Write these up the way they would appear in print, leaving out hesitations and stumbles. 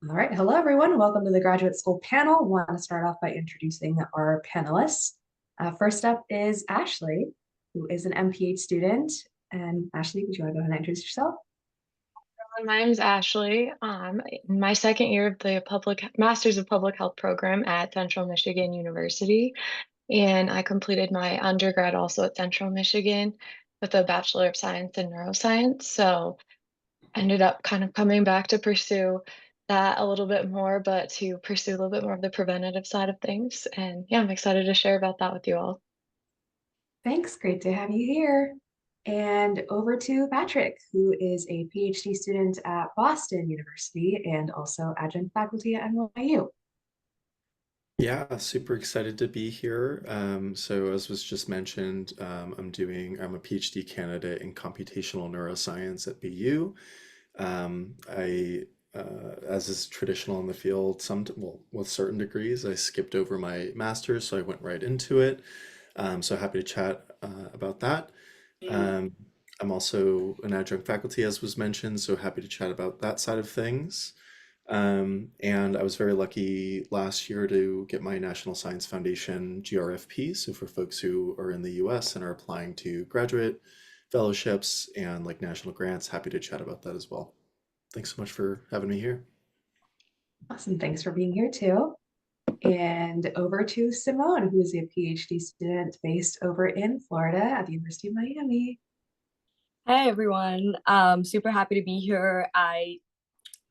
All right. Hello, everyone. Welcome to the graduate school panel. Want to start off by introducing our panelists. First up is Ashley, who is an MPH student. And Ashley, would you want to go ahead and introduce yourself? My name's Ashley. In my second year of the Masters of Public Health program at Central Michigan University, and I completed my undergrad also at Central Michigan with a Bachelor of Science in Neuroscience. So ended up kind of coming back to pursue that a little bit more, but to pursue a little bit more of the preventative side of things. And yeah, I'm excited to share about that with you all. Thanks. Great to have you here. And over to Patrick, who is a PhD student at Boston University and also adjunct faculty at NYU. Yeah, super excited to be here. So as was just mentioned, I'm a PhD candidate in computational neuroscience at BU. As is traditional in the field, well, with certain degrees, I skipped over my master's, so I went right into it. So happy to chat about that. Um, I'm also an adjunct faculty, as was mentioned, so happy to chat about that side of things. And I was very lucky last year to get my National Science Foundation GRFP. So for folks who are in the US and are applying to graduate fellowships and like national grants, happy to chat about that as well. Thanks so much for having me here. Awesome. Thanks for being here too. And over to Simone, who is a PhD student based over in Florida at the University of Miami. Hey everyone, super happy to be here.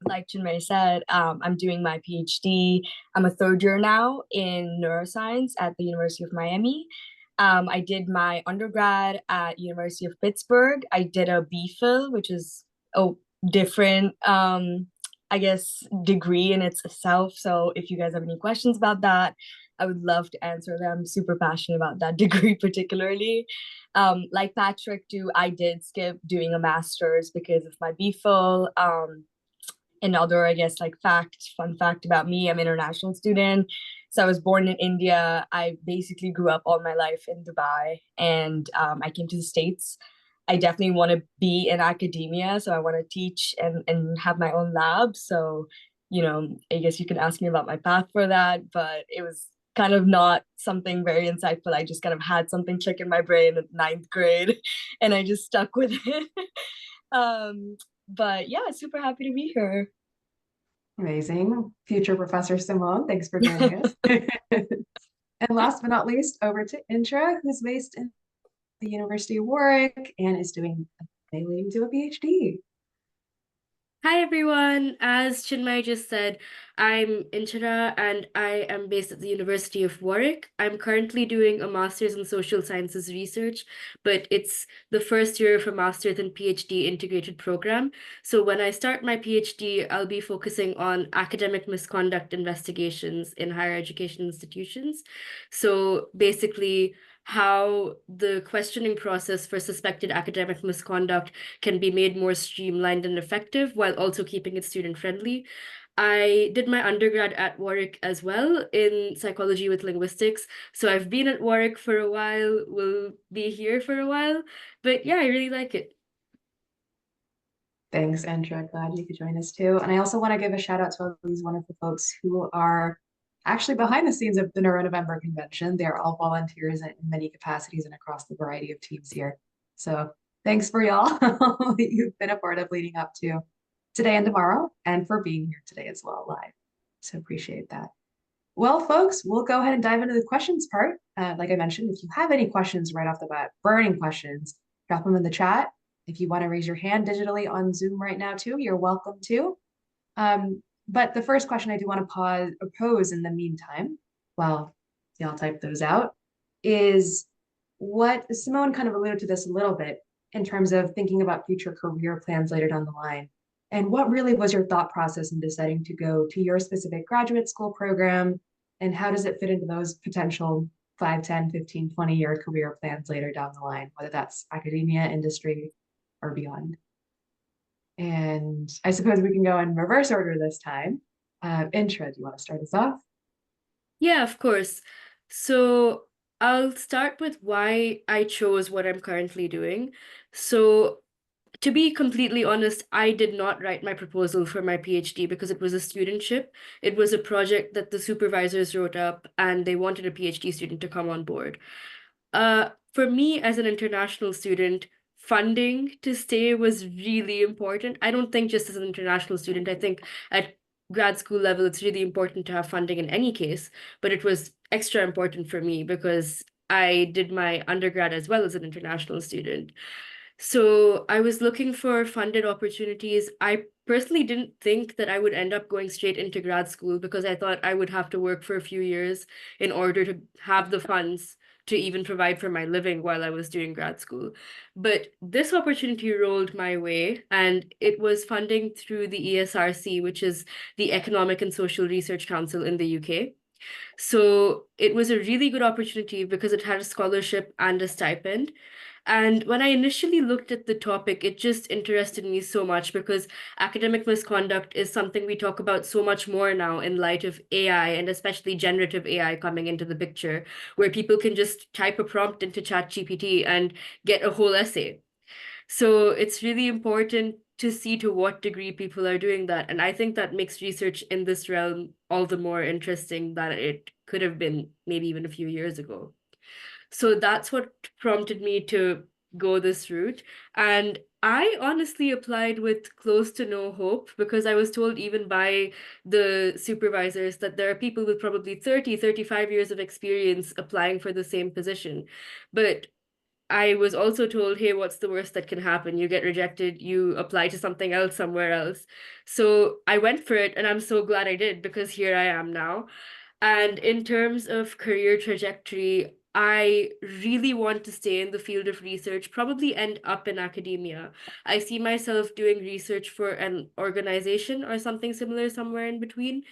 Like Chinmay said, I'm doing my PhD. I'm a third year now in neuroscience at the University of Miami. I did my undergrad at University of Pittsburgh. I did a BPhil, which is a different, I guess, degree in itself. So if you guys have any questions about that, I would love to answer them. Super passionate about that degree particularly. Like Patrick too, I did skip doing a master's because of my BPhil. Another, I guess, like fun fact about me, I'm an international student. So I was born in India. I basically grew up all my life in Dubai, and I came to the States. I definitely want to be in academia, so I want to teach and have my own lab. So, I guess you can ask me about my path for that, but it was kind of not something very insightful. I just kind of had something click in my brain at ninth grade, and I just stuck with it. um, but yeah, super happy to be here. Amazing. Future Professor Simone, thanks for joining us. And last but not least, over to Inchara, who's based in the University of Warwick and is doing leading to a PhD. Hi everyone. As Chinmay just said, I'm Inchara and I am based at the University of Warwick. I'm currently doing a master's in social sciences research, but it's the first year of a master's and PhD integrated program. So when I start my PhD, I'll be focusing on academic misconduct investigations in higher education institutions. So basically, how the questioning process for suspected academic misconduct can be made more streamlined and effective while also keeping it student friendly. I did my undergrad at Warwick as well in psychology with linguistics. So I've been at Warwick for a while, will be here for a while. But yeah, I really like it. Thanks, Inchara. Glad you could join us too. And I also want to give a shout out to all these wonderful folks who are actually behind the scenes of the NeuroNovember Convention. They're all volunteers in many capacities and across the variety of teams here. So thanks for y'all that you've been a part of leading up to today and tomorrow, and for being here today as well live. So appreciate that. Well, folks, we'll go ahead and dive into the questions part. Like I mentioned, if you have any questions right off the bat, burning questions, drop them in the chat. If you want to raise your hand digitally on Zoom right now too, you're welcome to. But the first question I do want to pose in the meantime, while y'all type those out, is what Simone kind of alluded to this a little bit in terms of thinking about future career plans later down the line. And what really was your thought process in deciding to go to your specific graduate school program? And how does it fit into those potential 5, 10, 15, 20-year career plans later down the line, whether that's academia, industry, or beyond? And I suppose we can go in reverse order this time. Inchara, do you want to start us off? Yeah, of course. So I'll start with why I chose what I'm currently doing. So to be completely honest, I did not write my proposal for my PhD because it was a studentship. It was a project that the supervisors wrote up and they wanted a PhD student to come on board. For me as an international student, funding to stay was really important. I don't think just as an international student, I think at grad school level, it's really important to have funding in any case, but it was extra important for me because I did my undergrad as well as an international student. So I was looking for funded opportunities. I personally didn't think that I would end up going straight into grad school because I thought I would have to work for a few years in order to have the funds to even provide for my living while I was doing grad school. But this opportunity rolled my way, and it was funding through the ESRC, which is the Economic and Social Research Council in the UK. So it was a really good opportunity because it had a scholarship and a stipend. And when I initially looked at the topic, it just interested me so much because academic misconduct is something we talk about so much more now in light of AI and especially generative AI coming into the picture, where people can just type a prompt into ChatGPT and get a whole essay. So it's really important to see to what degree people are doing that. And I think that makes research in this realm all the more interesting than it could have been maybe even a few years ago. So that's what prompted me to go this route. And I honestly applied with close to no hope because I was told even by the supervisors that there are people with probably 30, 35 years of experience applying for the same position. But I was also told, hey, what's the worst that can happen? You get rejected, you apply to something else somewhere else. So I went for it, and I'm so glad I did because here I am now. And in terms of career trajectory, I really want to stay in the field of research, probably end up in academia. I see myself doing research for an organization or something similar somewhere in between.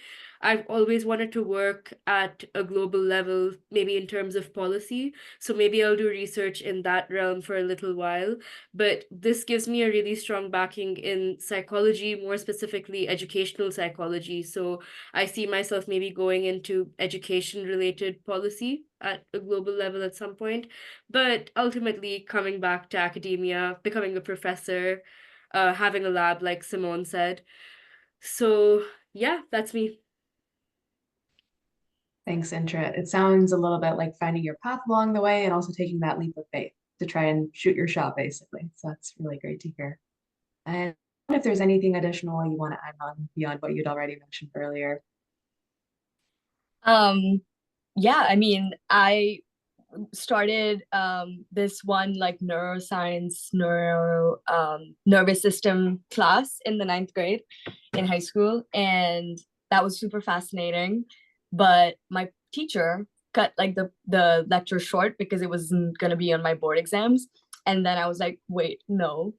I've always wanted to work at a global level, maybe in terms of policy. So maybe I'll do research in that realm for a little while. But this gives me a really strong backing in psychology, more specifically educational psychology. So I see myself maybe going into education-related policy at a global level at some point, but ultimately coming back to academia, becoming a professor, having a lab, like Simone said. So yeah, that's me. Thanks, Intra. It sounds a little bit like finding your path along the way and also taking that leap of faith to try and shoot your shot, basically. So that's really great to hear. And if there's anything additional you want to add on beyond what you'd already mentioned earlier. Yeah, I mean, I started this one like neuroscience nervous system class in the 9th grade in high school, and that was super fascinating. But my teacher cut like the lecture short because it wasn't gonna be on my board exams. And then I was like, wait, no,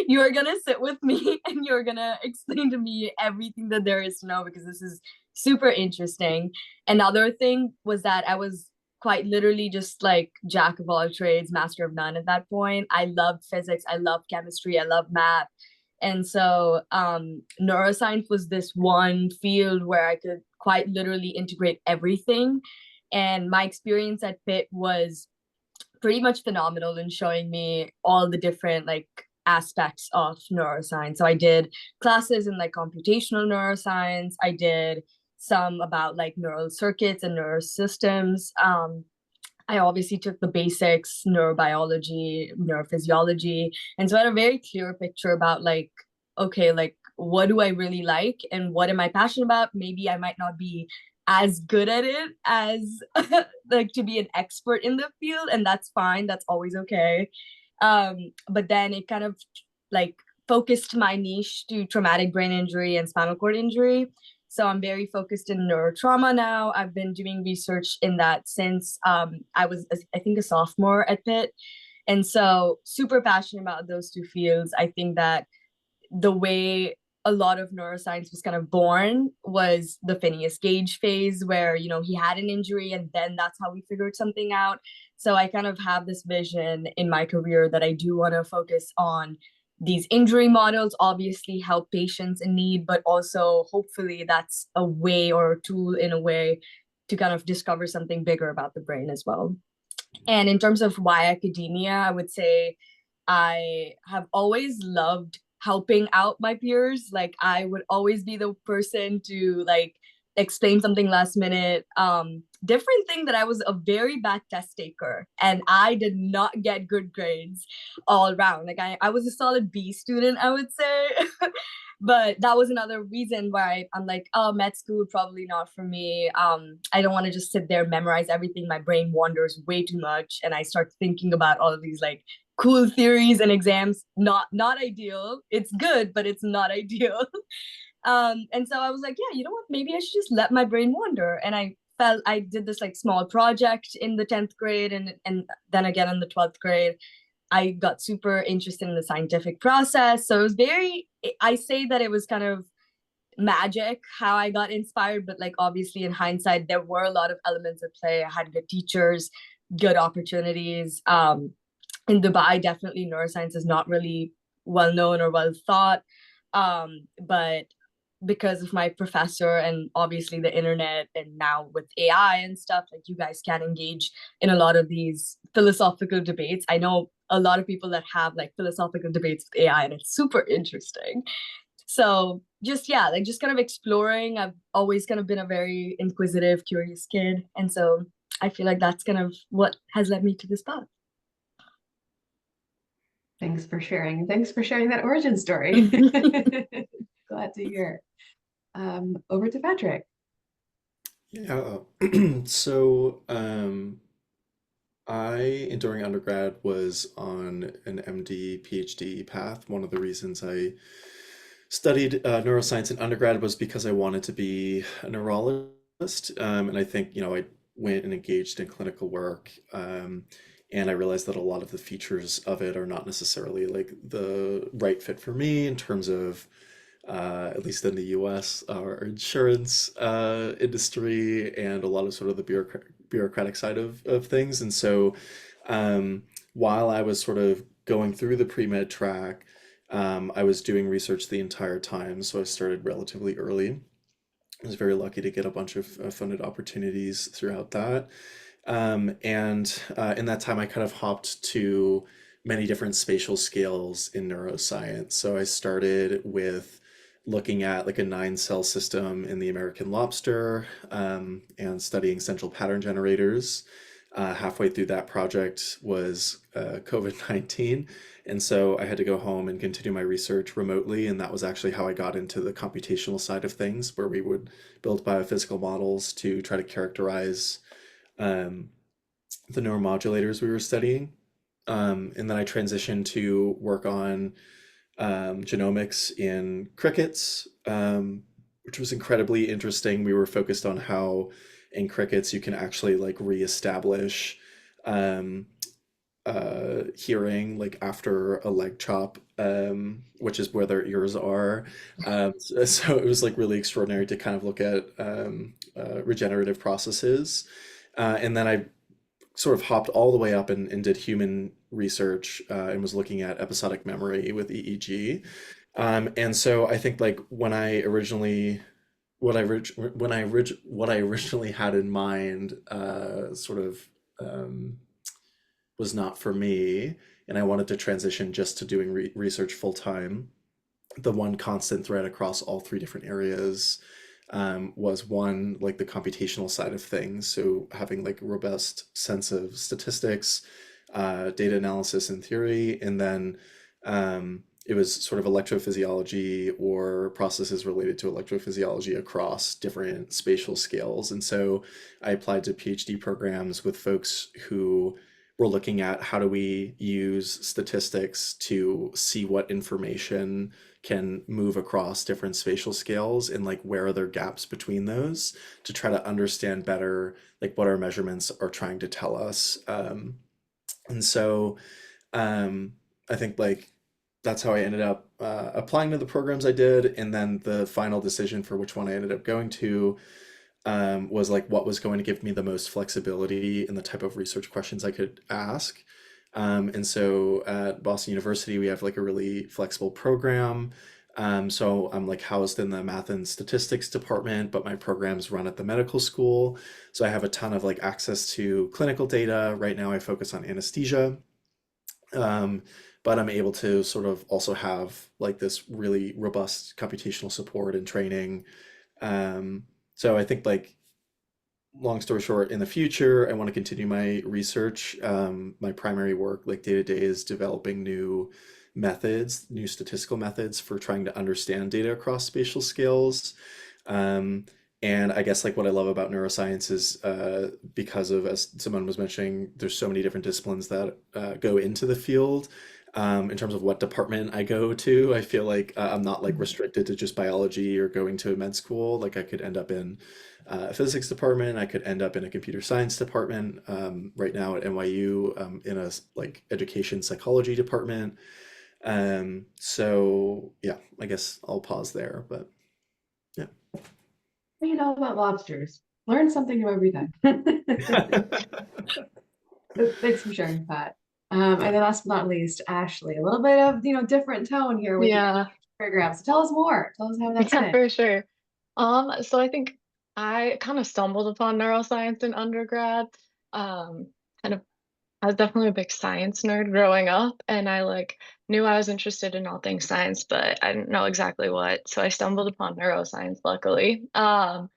you are gonna sit with me and you're gonna explain to me everything that there is to know because this is super interesting. Another thing was that I was quite literally just like jack of all trades, master of none at that point. I loved physics, I loved chemistry, I loved math. And so neuroscience was this one field where I could quite literally integrate everything. And my experience at Pitt was pretty much phenomenal in showing me all the different like aspects of neuroscience. So I did classes in like computational neuroscience. I did some about like neural circuits and neural systems. I obviously took the basics, neurobiology, neurophysiology, and so I had a very clear picture about like, okay, like what do I really like and what am I passionate about? Maybe I might not be as good at it as like to be an expert in the field, and that's fine. That's always okay. But then it kind of like focused my niche to traumatic brain injury and spinal cord injury. So I'm very focused in neurotrauma now. I've been doing research in that since I was, I think, a sophomore at Pitt. And so super passionate about those two fields. I think that the way a lot of neuroscience was kind of born was the Phineas Gage phase where, you know, he had an injury and then that's how we figured something out. So I kind of have this vision in my career that I do want to focus on these injury models, obviously help patients in need, but also hopefully that's a way or a tool in a way to kind of discover something bigger about the brain as well. And in terms of why academia, I would say I have always loved helping out my peers. Like I would always be the person to like explain something last minute. Different thing that I was a very bad test taker and I did not get good grades all around. Like I was a solid B student, I would say. But that was another reason why I'm like, oh, med school probably not for me. I don't want to just sit there, memorize everything. My brain wanders way too much, and I start thinking about all of these like cool theories and exams. Not ideal. It's good, but it's not ideal. And so I was like, yeah, you know what? Maybe I should just let my brain wander. And I felt I did this like small project in the 10th grade and then again in the 12th grade. I got super interested in the scientific process. So it was I say that it was kind of magic how I got inspired, but like obviously in hindsight, there were a lot of elements at play. I had good teachers, good opportunities. In Dubai, definitely neuroscience is not really well known or well thought. But because of my professor and obviously the internet and now with AI and stuff, like you guys can engage in a lot of these philosophical debates. I know a lot of people that have like philosophical debates with AI and it's super interesting. So just yeah, like just kind of exploring. I've always kind of been a very inquisitive, curious kid. And so I feel like that's kind of what has led me to this path. Thanks for sharing. Thanks for sharing that origin story. Glad to hear. Over to Patrick. Yeah. So I, during undergrad, was on an MD, PhD path. One of the reasons I studied neuroscience in undergrad was because I wanted to be a neurologist. And I think, I went and engaged in clinical work. And I realized that a lot of the features of it are not necessarily like the right fit for me in terms of, at least in the US, our insurance industry and a lot of sort of the bureaucratic side of things. And so while I was sort of going through the pre-med track, I was doing research the entire time. So I started relatively early. I was very lucky to get a bunch of funded opportunities throughout that. And in that time, I kind of hopped to many different spatial scales in neuroscience. So I started with looking at like a 9-cell system in the American lobster and studying central pattern generators. Halfway through that project was COVID-19. And so I had to go home and continue my research remotely. And that was actually how I got into the computational side of things, where we would build biophysical models to try to characterize the neuromodulators we were studying. And then I transitioned to work on genomics in crickets, which was incredibly interesting. We were focused on how in crickets you can actually like reestablish hearing like after a leg chop, which is where their ears are. So it was like really extraordinary to kind of look at regenerative processes. And then I sort of hopped all the way up and did human research and was looking at episodic memory with EEG. And so I think like when I originally what I originally had in mind sort of was not for me, and I wanted to transition just to doing research full time. The one constant thread across all three different areas was one, like the computational side of things. So having like a robust sense of statistics, data analysis and theory, and then it was sort of electrophysiology or processes related to electrophysiology across different spatial scales. And so I applied to PhD programs with folks who were looking at how do we use statistics to see what information can move across different spatial scales and like where are there gaps between those to try to understand better like what our measurements are trying to tell us. And so I think like that's how I ended up applying to the programs I did. And then the final decision for which one I ended up going to was like what was going to give me the most flexibility in the type of research questions I could ask. And so at Boston University, we have like a really flexible program. So I'm like housed in the math and statistics department, but my programs run at the medical school. So I have a ton of like access to clinical data. Right now I focus on anesthesia. but I'm able to sort of also have like this really robust computational support and training. So I think like long story short, in the future, I want to continue my research. My primary work, like day to day, is developing new methods, new statistical methods for trying to understand data across spatial scales. Um, and I guess like what I love about neuroscience is because of, as Simone was mentioning, there's so many different disciplines that go into the field. In terms of what department I go to, I feel like I'm not like restricted to just biology or going to a med school. Like I could end up in a physics department. I could end up in a computer science department. Right now at NYU, in a like education psychology department. So yeah, I guess I'll pause there, but yeah. What do you know about lobsters? Learn something new every day. Thanks for sharing that. And then last but not least, Ashley, a little bit of, different tone here with the Yeah, program. So tell us more. Tell us how that's yeah, been. for sure. So I think I kind of stumbled upon neuroscience in undergrad. Kind of, I was definitely a big science nerd growing up, and I like knew I was interested in all things science, but I didn't know exactly what. So I stumbled upon neuroscience, luckily. And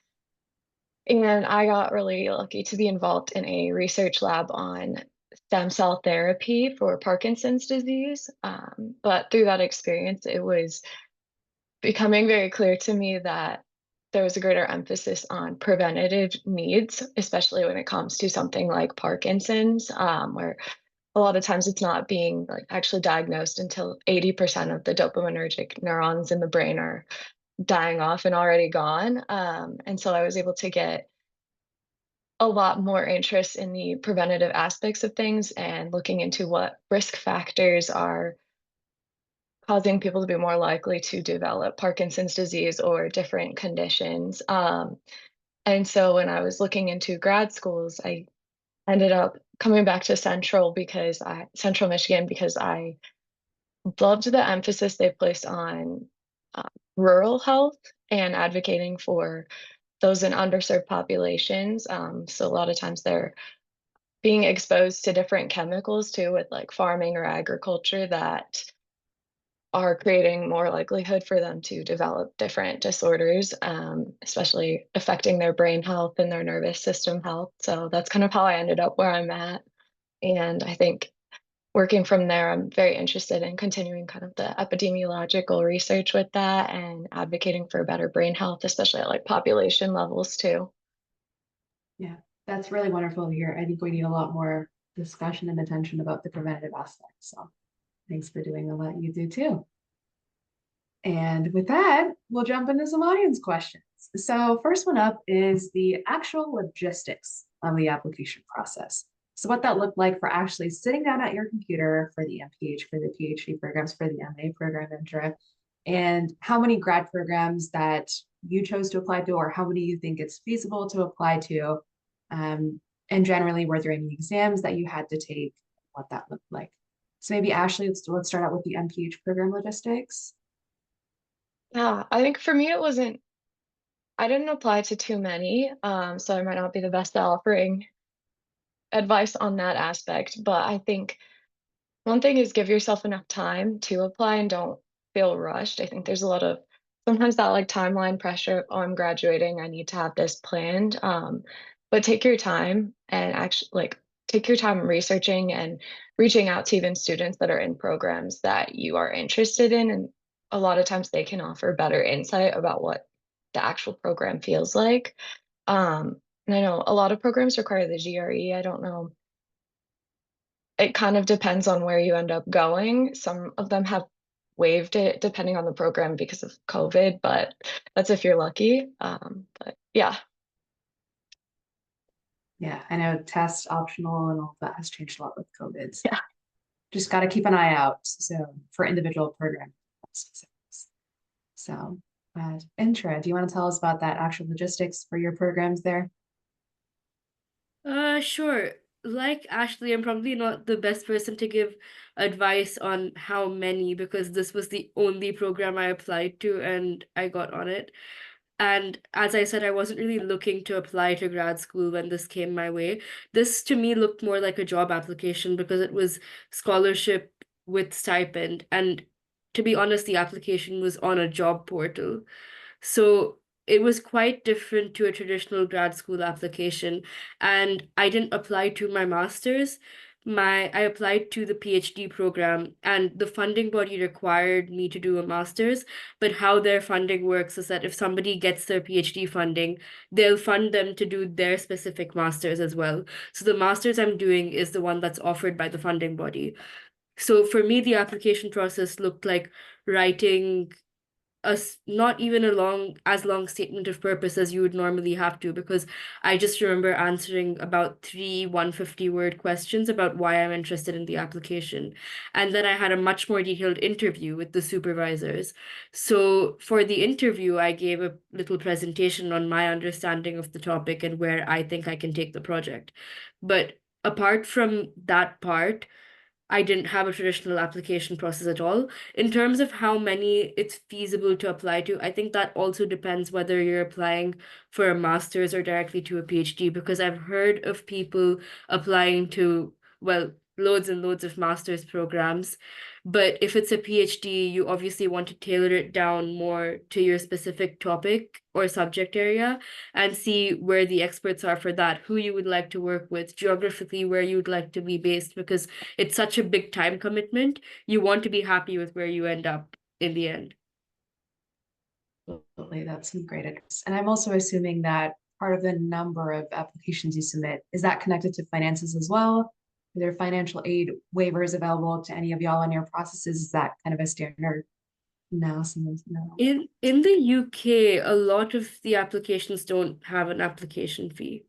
I got really lucky to be involved in a research lab on stem cell therapy for Parkinson's disease. But through that experience, it was becoming very clear to me that there was a greater emphasis on preventative needs, especially when it comes to something like Parkinson's, where a lot of times it's not being like actually diagnosed until 80% of the dopaminergic neurons in the brain are dying off and already gone. And so I was able to get a lot more interest in the preventative aspects of things and looking into what risk factors are causing people to be more likely to develop Parkinson's disease or different conditions. And so when I was looking into grad schools, I ended up coming back to Central Michigan because I loved the emphasis they placed on uh, rural health and advocating for those in underserved populations. So a lot of times they're being exposed to different chemicals too with like farming or agriculture that are creating more likelihood for them to develop different disorders, especially affecting their brain health and their nervous system health. So that's kind of how I ended up where I'm at. And I think working from there, I'm very interested in continuing kind of the epidemiological research with that and advocating for better brain health, especially at like population levels too. Yeah, that's really wonderful to hear. I think we need a lot more discussion and attention about the preventative aspect. So thanks for doing all that you do too. And with that, we'll jump into some audience questions. So first one up is the actual logistics of the application process. So what that looked like for actually sitting down at your computer for the MPH, for the PhD programs, for the MA program, Inchara, and how many grad programs that you chose to apply to, or how many you think it's feasible to apply to. And generally, were there any exams that you had to take, what that looked like? So maybe Ashley, let's start out with the MPH program logistics. Yeah, I think for me, I didn't apply to too many, so I might not be the best at offering advice on that aspect, but I think one thing is give yourself enough time to apply and don't feel rushed. I think there's a lot of sometimes that like timeline pressure. Oh, I'm graduating. I need to have this planned. But take your time and actually like take your time researching and reaching out to even students that are in programs that you are interested in. And a lot of times they can offer better insight about what the actual program feels like. And I know a lot of programs require the GRE. I don't know, it kind of depends on where you end up going. Some of them have waived it depending on the program because of COVID, but that's if you're lucky. But yeah. Yeah, I know test optional and all that has changed a lot with COVID. So Yeah. just got to keep an eye out. So for individual program specifics. So, Intra, do you want to tell us about that actual logistics for your programs there? Sure. Like Ashley, I'm probably not the best person to give advice on how many because this was the only program I applied to and I got on it. And as I said, I wasn't really looking to apply to grad school when this came my way. This to me looked more like a job application because it was scholarship with stipend. And to be honest, the application was on a job portal. So it was quite different to a traditional grad school application. And I didn't apply to my master's. I applied to the PhD program, and the funding body required me to do a master's. But how their funding works is that if somebody gets their PhD funding, they'll fund them to do their specific master's as well. So the master's I'm doing is the one that's offered by the funding body. So for me, the application process looked like writing not even as long statement of purpose as you would normally have to, because I just remember answering about 3 150-word questions about why I'm interested in the application. And then I had a much more detailed interview with the supervisors. So for the interview, I gave a little presentation on my understanding of the topic and where I think I can take the project. But apart from that part, I didn't have a traditional application process at all. In terms of how many it's feasible to apply to, I think that also depends whether you're applying for a master's or directly to a PhD, because I've heard of people applying to, well, loads and loads of master's programs. But if it's a PhD, you obviously want to tailor it down more to your specific topic or subject area and see where the experts are for that, who you would like to work with, geographically where you would like to be based, because it's such a big time commitment. You want to be happy with where you end up in the end. Absolutely, that's some great advice. And I'm also assuming that part of the number of applications you submit, is that connected to finances as well? Are there financial aid waivers available to any of y'all in your processes? Is that kind of a standard? No, someone's no. In the UK, a lot of the applications don't have an application fee.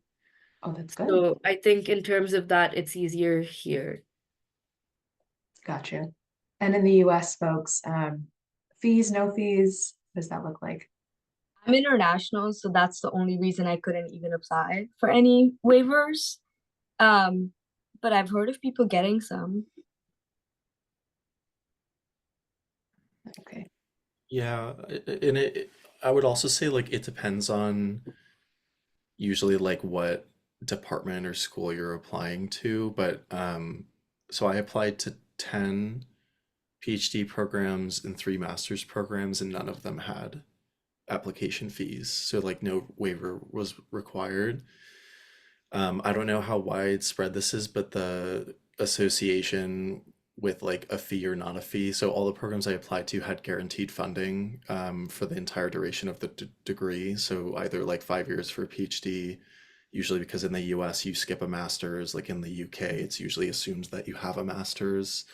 Oh, that's good. So I think in terms of that, it's easier here. Gotcha. And in the US, folks, fees, no fees, what does that look like? I'm international, so that's the only reason I couldn't even apply for any waivers. But I've heard of people getting some. Okay. Yeah, and I would also say like it depends on usually like what department or school you're applying to, but so I applied to 10 PhD programs and 3 master's programs, and none of them had application fees, so like no waiver was required. I don't know how widespread this is, but the association with like a fee or not a fee. So all the programs I applied to had guaranteed funding for the entire duration of the degree. So either like 5 years for a PhD, usually because in the US you skip a master's, like in the UK it's usually assumed that you have a master's.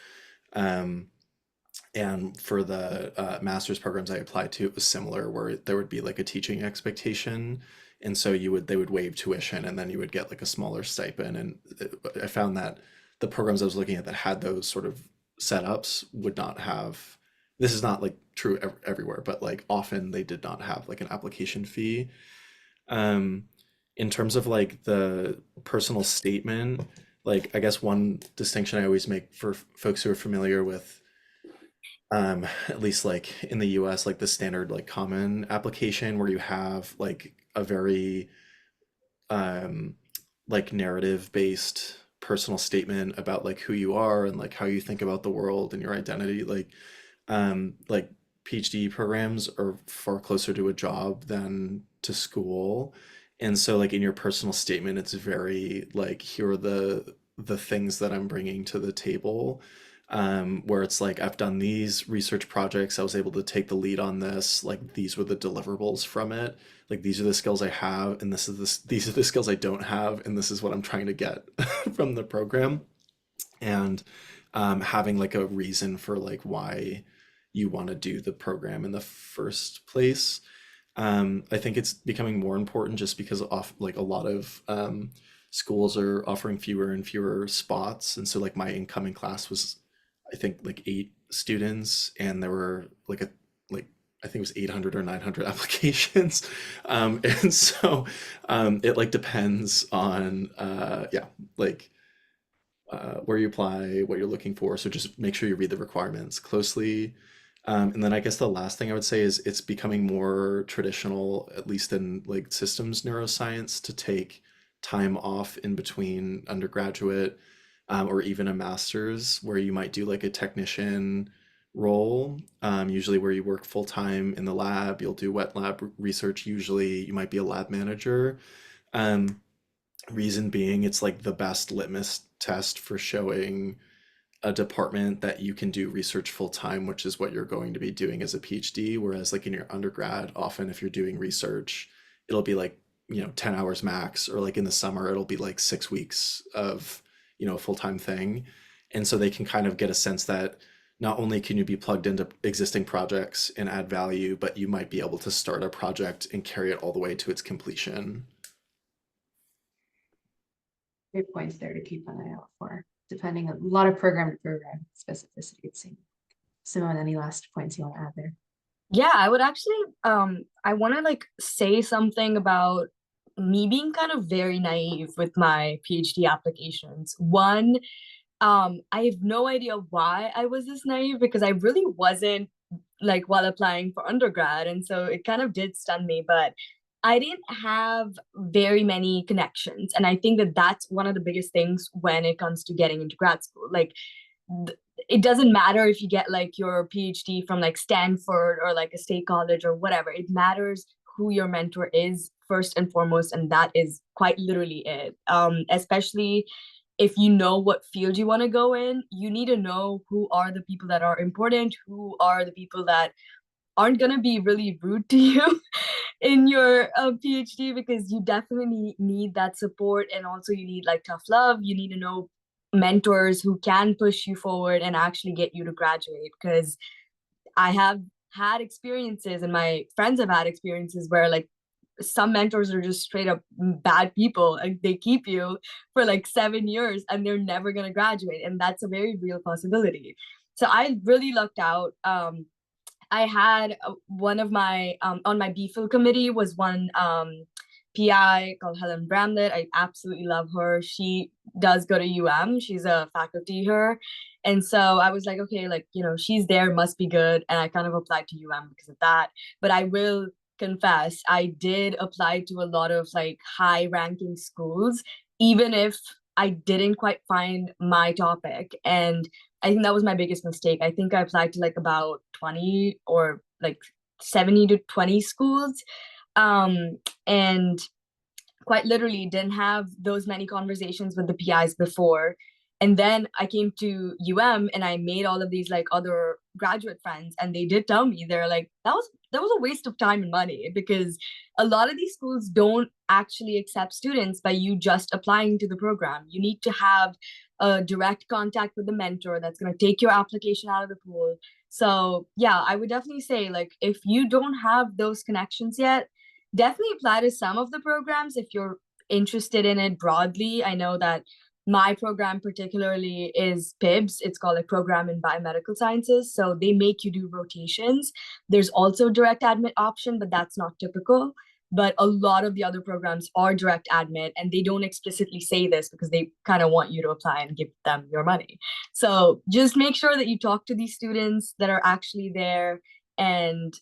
Um, and for the master's programs I applied to, it was similar, where there would be like a teaching expectation, and so they would waive tuition, and then you would get like a smaller stipend. And I found that the programs I was looking at that had those sort of setups would not have. This is not like true everywhere, but like often they did not have like an application fee. Um, in terms of like the personal statement, like I guess one distinction I always make for folks who are familiar with at least like in the US, like the standard like common application where you have like a very um like narrative based personal statement about like who you are and like how you think about the world and your identity, like PhD programs are far closer to a job than to school. And so like in your personal statement it's very like, here are the things that I'm bringing to the table, where it's like I've done these research projects, I was able to take the lead on this, like these were the deliverables from it, like these are the skills I have, and these are the skills I don't have, and this is what I'm trying to get from the program. And having like a reason for like why you want to do the program in the first place. I think it's becoming more important just because off like a lot of schools are offering fewer and fewer spots, and so like my incoming class was, I think, like 8 students, and there were like I think it was 800 or 900 applications, and so it like depends on yeah, like where you apply, what you're looking for. So just make sure you read the requirements closely. And then I guess the last thing I would say is it's becoming more traditional, at least in like systems neuroscience, to take time off in between undergraduate or even a master's where you might do like a technician role, usually where you work full time in the lab. You'll do wet lab research. Usually, you might be a lab manager. Um, Reason being, it's like the best litmus test for showing a department that you can do research full time, which is what you're going to be doing as a PhD. Whereas, like in your undergrad, often if you're doing research, it'll be like, 10 hours max, or like in the summer, it'll be like 6 weeks of, a full time thing. And so they can kind of get a sense that not only can you be plugged into existing projects and add value, but you might be able to start a project and carry it all the way to its completion. Great points there to keep an eye out for, depending on a lot of program to program specificity, it seems. Simone, any last points you want to add there? Yeah, I would actually I want to like say something about me being kind of very naive with my PhD applications. One, I have no idea why I was this naive, because I really wasn't like while applying for undergrad, and so it kind of did stun me, but I didn't have very many connections, and I think that that's one of the biggest things when it comes to getting into grad school. Like it doesn't matter if you get like your PhD from like Stanford or like a state college or whatever. It matters who your mentor is first and foremost, and that is quite literally it. Especially if you know what field you want to go in, you need to know who are the people that are important, who are the people that aren't going to be really rude to you in your PhD, because you definitely need that support. And also you need like tough love. You need to know mentors who can push you forward and actually get you to graduate, because I have had experiences and my friends have had experiences where like some mentors are just straight up bad people. Like they keep you for like 7 years and they're never going to graduate, and that's a very real possibility. So I really lucked out. I had one of my on my BPhil committee was one PI called Helen Bramlett. I absolutely love her. She does go to She's a faculty here. And so I was like, okay, like, she's there, must be good. And I kind of applied to because of that. But I will confess, I did apply to a lot of like high ranking schools, even if I didn't quite find my topic. And I think that was my biggest mistake. I think I applied to like about 20 or like 70 to 20 schools. And quite literally didn't have those many conversations with the PIs before. And then I came to and I made all of these like other graduate friends, and they did tell me, they're like, that was a waste of time and money, because a lot of these schools don't actually accept students by you just applying to the program. You need to have a direct contact with the mentor that's going to take your application out of the pool. So yeah, I would definitely say, like, if you don't have those connections yet, definitely apply to some of the programs if you're interested in it broadly. I know that my program particularly is PIBS. It's called a program in biomedical sciences. So they make you do rotations. There's also direct admit option, but that's not typical. But a lot of the other programs are direct admit, and they don't explicitly say this because they kind of want you to apply and give them your money. So just make sure that you talk to these students that are actually there. And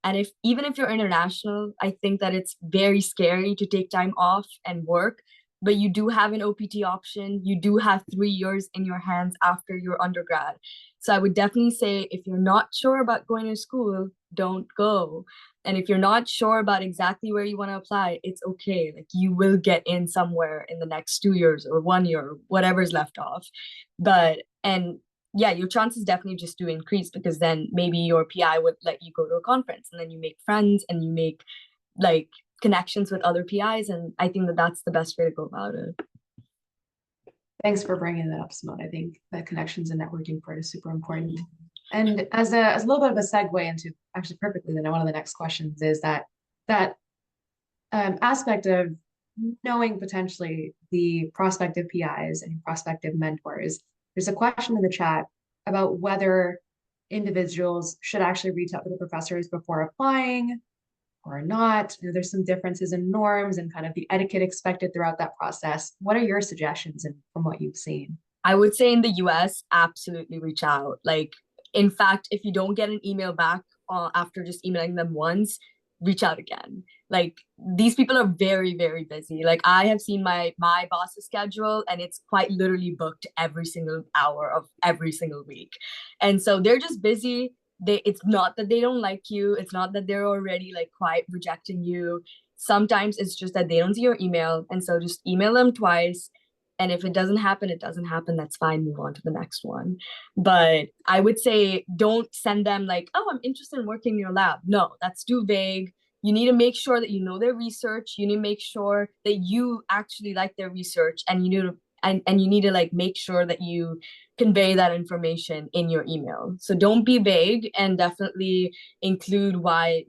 if even if you're international, I think that it's very scary to take time off and work, but you do have an OPT option. You do have 3 years in your hands after your undergrad. So I would definitely say, if you're not sure about going to school, don't go. And if you're not sure about exactly where you want to apply, it's okay. Like, you will get in somewhere in the next 2 years or 1 year, whatever's left off. And yeah, your chances definitely just do increase, because then maybe your PI would let you go to a conference, and then you make friends and you make like connections with other PIs. And I think that that's the best way to go about it. Thanks for bringing that up, Simone. I think the connections and networking part is super important. And as a little bit of a segue into, actually perfectly, then one of the next questions is that aspect of knowing potentially the prospective PIs and prospective mentors. There's a question in the chat about whether individuals should actually reach out to the professors before applying or not. There's some differences in norms and kind of the etiquette expected throughout that process. What are your suggestions from what you've seen? I would say in the US, absolutely reach out. Like, in fact, if you don't get an email back after just emailing them once, reach out again. Like, these people are very, very busy. Like, I have seen my boss's schedule, and it's quite literally booked every single hour of every single week. And so they're just busy. It's not that they don't like you. It's not that they're already like quite rejecting you. Sometimes it's just that they don't see your email. And so just email them twice. And if it doesn't happen, it doesn't happen. That's fine. Move on to the next one. But I would say don't send them like, oh, I'm interested in working in your lab. No, that's too vague. You need to make sure that you know their research. You need to make sure that you actually like their research, and you need to and you need to like make sure that you convey that information in your email. So don't be vague, and definitely include why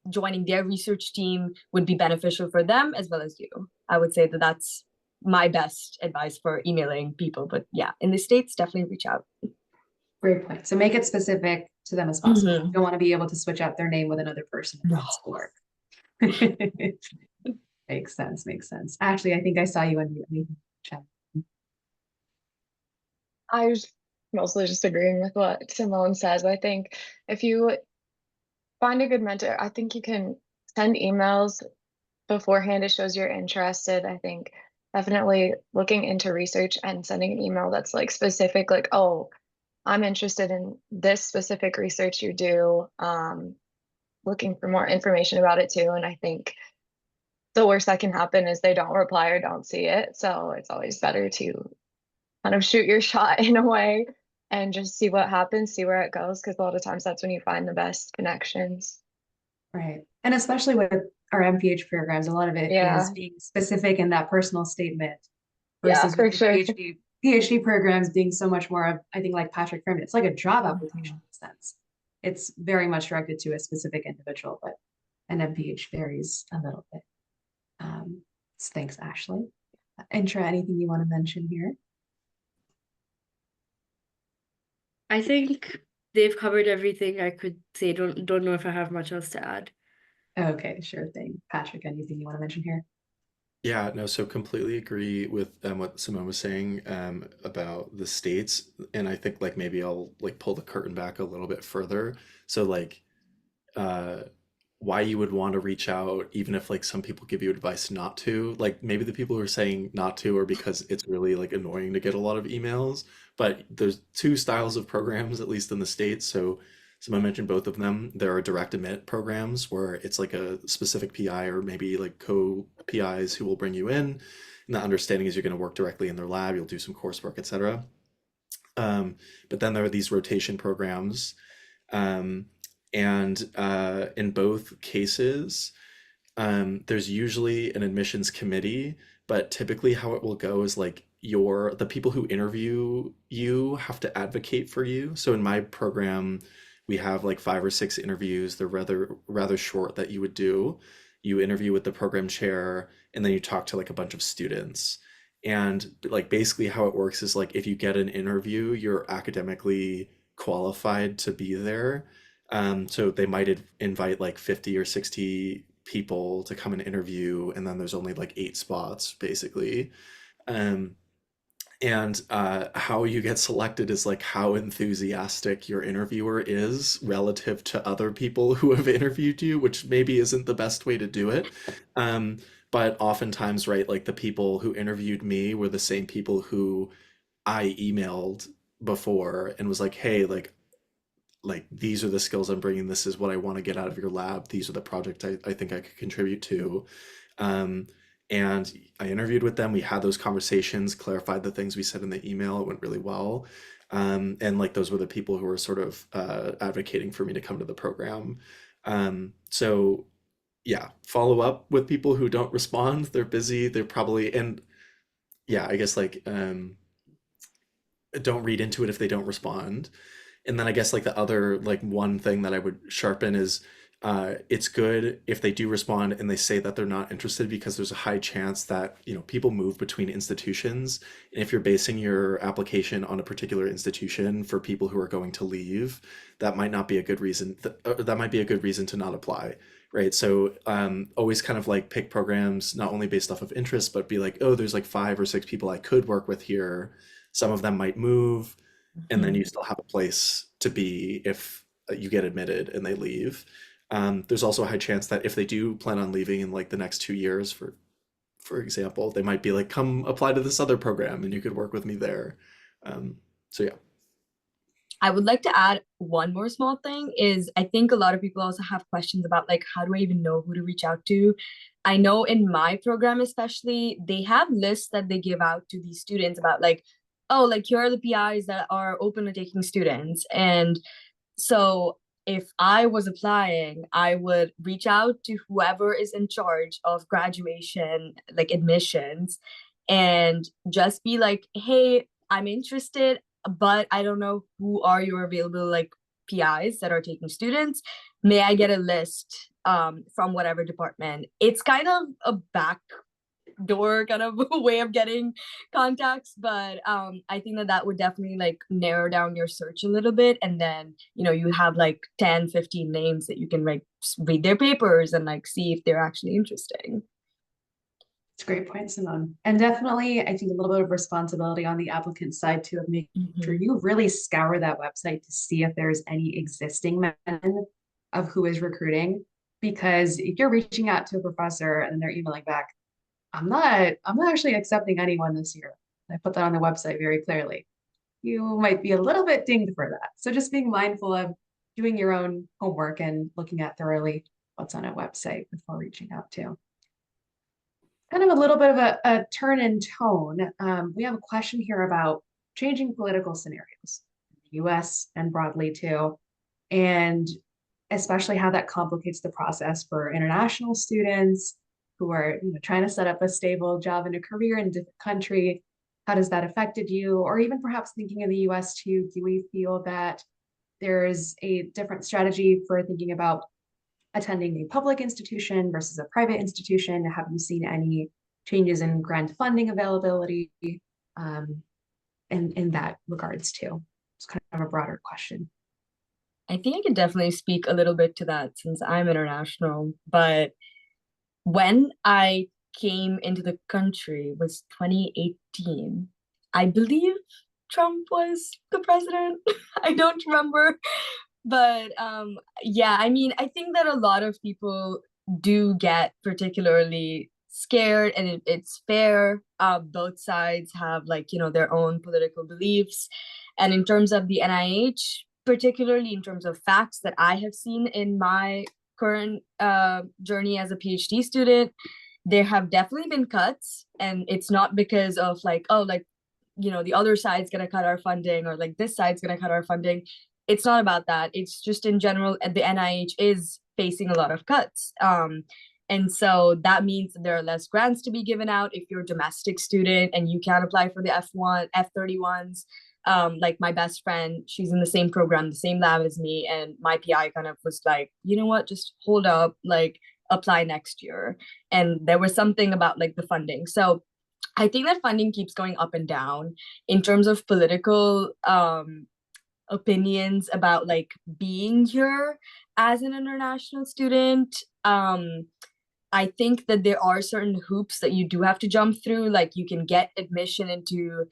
joining their research team would be beneficial for them as well as you. I would say that that's my best advice for emailing people. But yeah, in the States, definitely reach out. Great point. So make it specific to them as possible. You don't want to be able to switch out their name with another person if that's work. Makes sense. Makes sense. Actually, I think I saw you on mute. Chat. I was mostly just agreeing with what Simone says. I think if you find a good mentor, I think you can send emails beforehand. It shows you're interested. I think definitely looking into research and sending an email that's like specific, like, oh, I'm interested in this specific research you do, looking for more information about it too. And I think the worst that can happen is they don't reply or don't see it. So it's always better to kind of shoot your shot in a way and just see what happens, see where it goes, because a lot of times that's when you find the best connections. Right. And especially with our MPH programs, a lot of it is being specific in that personal statement versus for with sure. PhD programs being so much more of, I think, like Patrick framed it, it's like a job application in a sense. It's very much directed to a specific individual, but an MPH varies a little bit. So thanks, Ashley. Inchara, anything you want to mention here? I think they've covered everything I could say. Don't know if I have much else to add. Okay, sure thing. Patrick, anything you want to mention here? Yeah, no, so completely agree with what Simone was saying about the States. And I think like maybe I'll like pull the curtain back a little bit further. So like uh why you would want to reach out, even if like some people give you advice not to. Like maybe the people who are saying not to are because it's really like annoying to get a lot of emails. But there's two styles of programs, at least in the States. So someone mentioned both of them. There are direct admit programs where it's like a specific PI or maybe like co-PIs who will bring you in. And the understanding is you're going to work directly in their lab, you'll do some coursework, etc. But then there are these rotation programs. And in both cases, there's usually an admissions committee, but typically how it will go is like the people who interview you have to advocate for you. So in my program, we have like 5 or 6 interviews. They're rather short that you would do. You interview with the program chair, and then you talk to like a bunch of students. And like basically how it works is like if you get an interview, you're academically qualified to be there. So they might invite like 50 or 60 people to come and interview, and then there's only like 8 spots basically. Um, and how you get selected is like how enthusiastic your interviewer is relative to other people who have interviewed you, which maybe isn't the best way to do it. But oftentimes, right, like the people who interviewed me were the same people who I emailed before and was like, hey, like these are the skills I'm bringing. This is what I want to get out of your lab. These are the projects I think I could contribute to. And I interviewed with them. We had those conversations, clarified the things we said in the email. It went really well. And like those were the people who were sort of advocating for me to come to the program. So yeah, follow up with people who don't respond. They're busy. They're probably, and yeah, I guess like don't read into it if they don't respond. And then I guess like the other like one thing that I would sharpen is it's good if they do respond and they say that they're not interested, because there's a high chance that, you know, people move between institutions. And if you're basing your application on a particular institution for people who are going to leave, that might not be a good reason. That might be a good reason to not apply, right? So always kind of like pick programs not only based off of interest, but be like, oh, there's like 5 or 6 people I could work with here. Some of them might move, and then you still have a place to be if you get admitted and they leave. There's also a high chance that if they do plan on leaving in like the next 2 years, for example, they might be like, come apply to this other program and you could work with me there. So yeah. I would like to add one more small thing is I think a lot of people also have questions about like, how do I even know who to reach out to? I know in my program, especially, they have lists that they give out to these students about like, oh, like here are the PIs that are open to taking students. And so if I was applying, I would reach out to whoever is in charge of graduation, like admissions, and just be like, hey, I'm interested, but I don't know who are your available like PIs that are taking students. May I get a list from whatever department? It's kind of a backdoor kind of way of getting contacts, but I think that that would definitely like narrow down your search a little bit, and then you have like 10-15 names that you can like read their papers and like see if they're actually interesting. It's a great point, Simone. And definitely, I think a little bit of responsibility on the applicant side too, of making sure you really scour that website to see if there's any existing men of who is recruiting. Because if you're reaching out to a professor and they're emailing back, I'm not actually accepting anyone this year. I put that on the website very clearly. You might be a little bit dinged for that. So just being mindful of doing your own homework and looking at thoroughly what's on a website before reaching out to. Kind of a little bit of a turn in tone. We have a question here about changing political scenarios in the US and broadly too, and especially how that complicates the process for international students who are trying to set up a stable job and a career in a different country. How does that affected you? Or even perhaps thinking of the US too, do we feel that there's a different strategy for thinking about attending a public institution versus a private institution? Have you seen any changes in grant funding availability in that regards too? It's kind of a broader question. I think I can definitely speak a little bit to that since I'm international, but when I came into the country was 2018. I believe Trump was the president. I don't remember. But yeah, I mean, I think that a lot of people do get particularly scared, and it's fair. Both sides have like, their own political beliefs. And in terms of the NIH, particularly in terms of facts that I have seen in my current journey as a PhD student, there have definitely been cuts. And it's not because of like, oh, like, the other side's gonna cut our funding, or like this side's gonna cut our funding. It's not about that. It's just in general, the NIH is facing a lot of cuts. And so that means that there are less grants to be given out if you're a domestic student and you can apply for the F31s. Like my best friend, she's in the same program, the same lab as me, and my PI kind of was like, you know what, just hold up, like apply next year. And there was something about like the funding. So I think that funding keeps going up and down. In terms of political opinions about like being here as an international student, I think that there are certain hoops that you do have to jump through. Like you can get admission into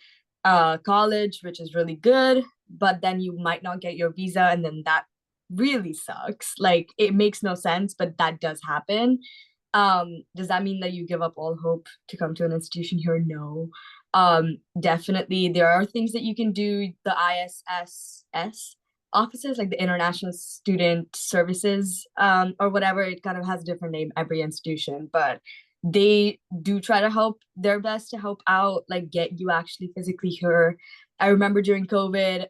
college, which is really good, but then you might not get your visa, and then that really sucks. Like it makes no sense, but that does happen. Does that mean that you give up all hope to come to an institution here? No. Definitely there are things that you can do. The ISSS offices, like the International Student Services, or whatever, it kind of has a different name every institution, but they do try to help their best to help out, like get you actually physically here. I remember during COVID,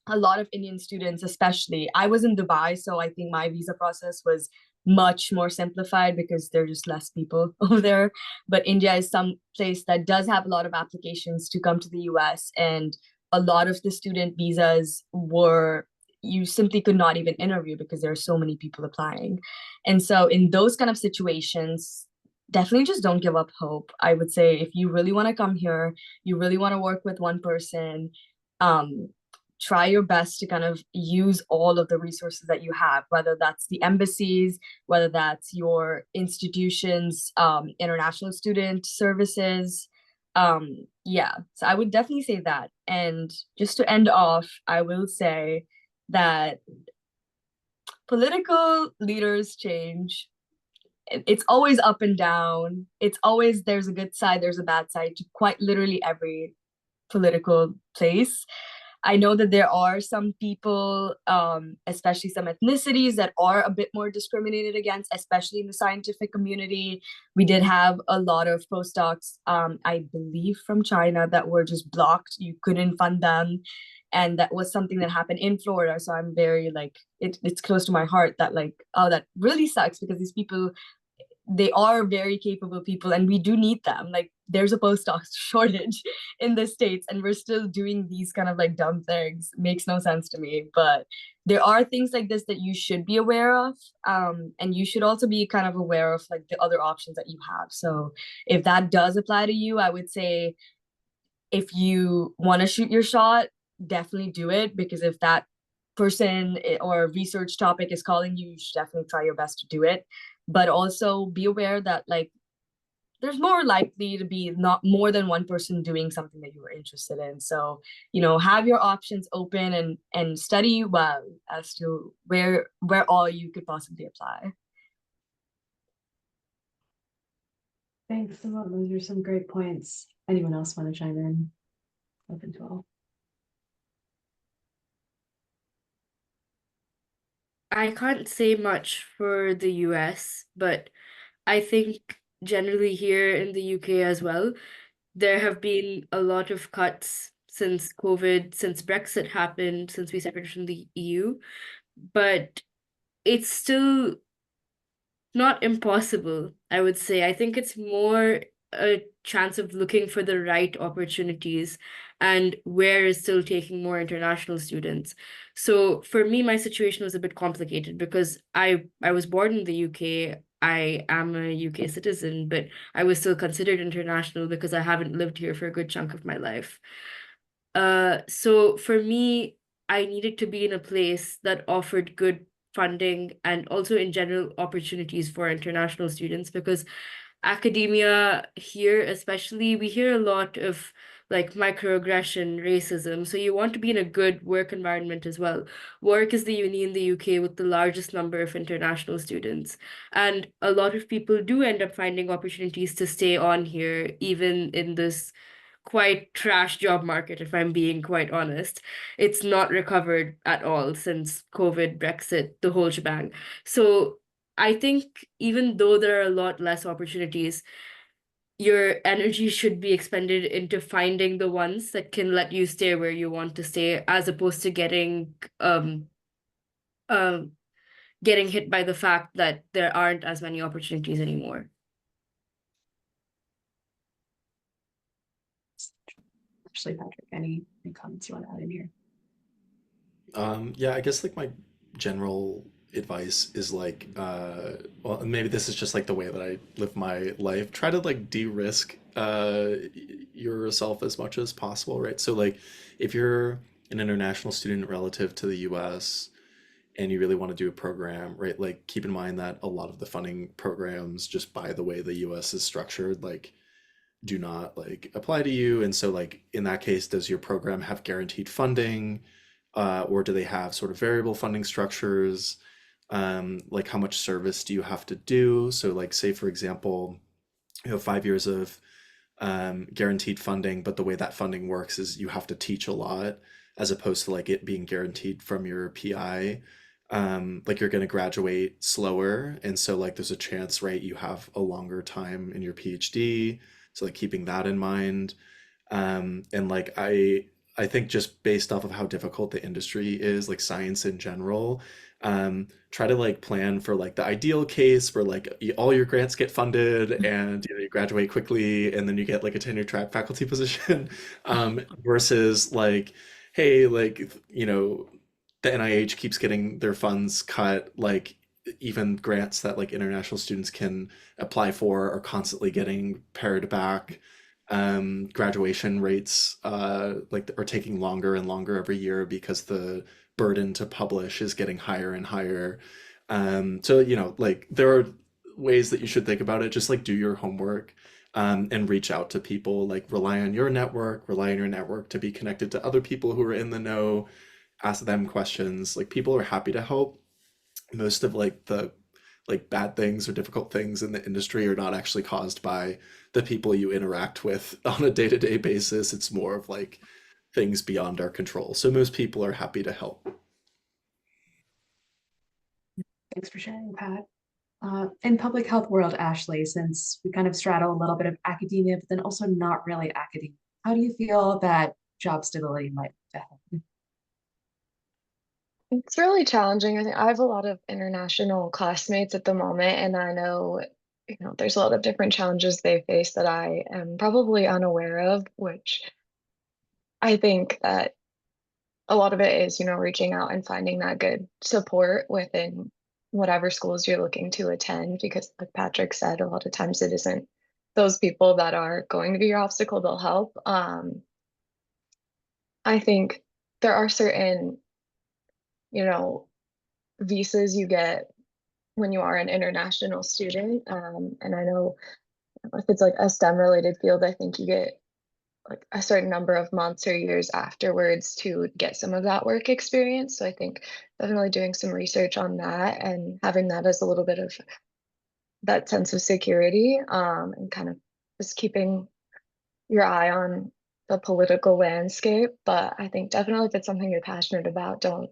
a lot of Indian students, especially, I was in Dubai, so I think my visa process was much more simplified because there are just less people over there. But India is some place that does have a lot of applications to come to the US, and a lot of the student visas were, you simply could not even interview because there are so many people applying. And so in those kind of situations, definitely just don't give up hope. I would say if you really want to come here, you really want to work with one person, try your best to kind of use all of the resources that you have, whether that's the embassies, whether that's your institution's international student services. Yeah, so I would definitely say that. And just to end off, I will say that political leaders change. It's always up and down. It's always there's a good side, there's a bad side to quite literally every political place. I know that there are some people, especially some ethnicities, that are a bit more discriminated against, especially in the scientific community. We did have a lot of postdocs, I believe from China, that were just blocked. You couldn't fund them. And that was something that happened in Florida. So I'm very like, it's close to my heart that like, oh, that really sucks because these people, they are very capable people and we do need them. Like there's a postdoc shortage in the States and we're still doing these kind of like dumb things. Makes no sense to me, but there are things like this that you should be aware of. And you should also be kind of aware of like the other options that you have. So if that does apply to you, I would say if you want to shoot your shot, definitely do it, because if that person or research topic is calling you, you should definitely try your best to do it. But also be aware that like there's more likely to be not more than one person doing something that you were interested in. So, you know, have your options open and study well as to where all you could possibly apply. Thanks, Simone. Those are some great points. Anyone else want to chime in? Open to all. I can't say much for the US, but I think generally here in the UK as well, there have been a lot of cuts since COVID, since Brexit happened, since we separated from the EU, but it's still not impossible, I would say. I think it's more a chance of looking for the right opportunities and where is still taking more international students. So for me, my situation was a bit complicated because I was born in the UK. I am a UK citizen, but I was still considered international because I haven't lived here for a good chunk of my life. So for me, I needed to be in a place that offered good funding and also in general opportunities for international students, because academia here, especially, we hear a lot of like microaggression, racism. So you want to be in a good work environment as well. Warwick is the uni in the UK with the largest number of international students. And a lot of people do end up finding opportunities to stay on here, even in this quite trash job market, if I'm being quite honest. It's not recovered at all since COVID, Brexit, the whole shebang. So I think even though there are a lot less opportunities, your energy should be expended into finding the ones that can let you stay where you want to stay, as opposed to getting hit by the fact that there aren't as many opportunities anymore. Actually, Patrick, any comments you want to add in here? Yeah, I guess like my general advice is like, well, maybe this is just like the way that I live my life. Try to like de-risk yourself as much as possible, right? So like if you're an international student relative to the US and you really want to do a program, right? Like keep in mind that a lot of the funding programs, just by the way the US is structured, like do not like apply to you. And so like in that case, does your program have guaranteed funding? Or do they have sort of variable funding structures? Like how much service do you have to do? So like say for example, you have 5 years of guaranteed funding, but the way that funding works is you have to teach a lot as opposed to like it being guaranteed from your PI. Like you're going to graduate slower, and so like there's a chance, right, you have a longer time in your PhD. So like keeping that in mind. And like I think just based off of how difficult the industry is, like science in general, try to like plan for like the ideal case where like all your grants get funded and you know, you graduate quickly and then you get like a tenure track faculty position, versus like, hey, like, you know, the NIH keeps getting their funds cut, like even grants that like international students can apply for are constantly getting pared back. Graduation rates like are taking longer and longer every year because the burden to publish is getting higher and higher. So you know, like there are ways that you should think about it. Just like do your homework, and reach out to people. Like rely on your network, rely on your network to be connected to other people who are in the know. Ask them questions. Like people are happy to help. most of like the bad things or difficult things in the industry are not actually caused by the people you interact with on a day-to-day basis. It's more of like things beyond our control. So most people are happy to help. Thanks for sharing, Pat. In public health world, Ashley, since we kind of straddle a little bit of academia, but then also not really academia, how do you feel that job stability might affect? It's really challenging. I think I have a lot of international classmates at the moment, and I know, there's a lot of different challenges they face that I am probably unaware of, which I think that a lot of it is, reaching out and finding that good support within whatever schools you're looking to attend, because like Patrick said, a lot of times it isn't those people that are going to be your obstacle, they'll help. I think there are certain, you know, visas you get when you are an international student. And I know if it's like a STEM related field, I think you get like a certain number of months or years afterwards to get some of that work experience. So I think definitely doing some research on that and having that as a little bit of that sense of security, and kind of just keeping your eye on the political landscape. But I think definitely if it's something you're passionate about, don't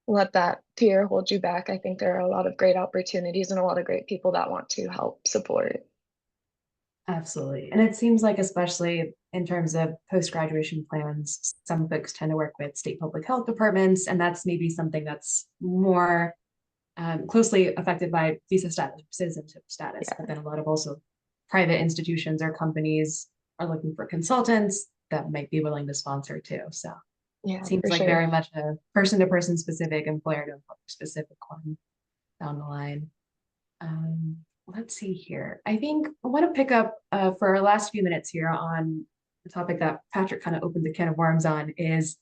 let that fear hold you back. I think there are a lot of great opportunities and a lot of great people that want to help support. Absolutely. And it seems like, especially in terms of post-graduation plans, some folks tend to work with state public health departments, and that's maybe something that's more closely affected by visa status, citizenship status. Yeah. But then a lot of also private institutions or companies are looking for consultants that might be willing to sponsor too. So Yeah, it seems for like sure. very much a person-to-person specific, employer-to-employer specific one down the line. Let's see here. I think I want to pick up for our last few minutes here on the topic that Patrick kind of opened the can of worms on is